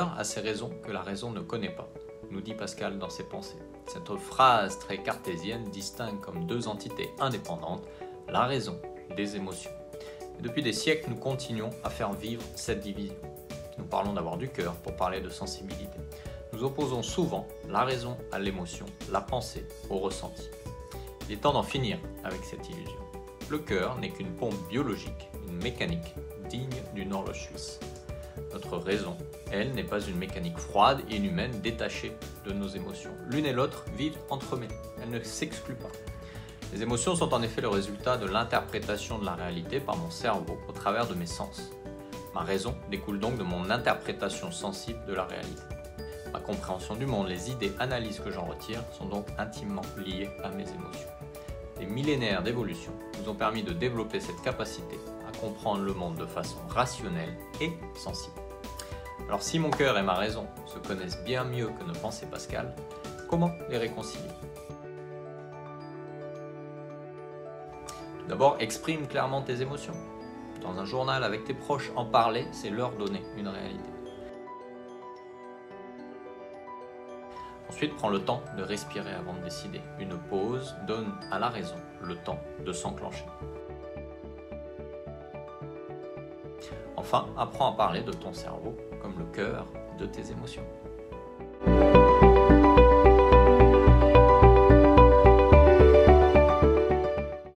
cœur a ses raisons que la raison ne connaît pas, nous dit Pascal dans ses pensées. Cette phrase très cartésienne distingue comme deux entités indépendantes la raison des émotions. Et depuis des siècles, nous continuons à faire vivre cette division. Nous parlons d'avoir du cœur pour parler de sensibilité. Nous opposons souvent la raison à l'émotion, la pensée au ressenti. Il est temps d'en finir avec cette illusion. Le cœur n'est qu'une pompe biologique, une mécanique digne d'une horloge suisse. Notre raison, elle, n'est pas une mécanique froide et inhumaine détachée de nos émotions. L'une et l'autre vivent entremêlées, elles ne s'excluent pas. Les émotions sont en effet le résultat de l'interprétation de la réalité par mon cerveau au travers de mes sens. Ma raison découle donc de mon interprétation sensible de la réalité. Ma compréhension du monde, les idées, analyses que j'en retire sont donc intimement liées à mes émotions. Les millénaires d'évolution nous ont permis de développer cette capacité à comprendre le monde de façon rationnelle et sensible. Alors si mon cœur et ma raison se connaissent bien mieux que ne pensait Pascal, comment les réconcilier? Tout d'abord, exprime clairement tes émotions. Dans un journal avec tes proches, en parler, c'est leur donner une réalité. Ensuite, prends le temps de respirer avant de décider. Une pause donne à la raison le temps de s'enclencher. Enfin, apprends à parler de ton cerveau comme le cœur de tes émotions.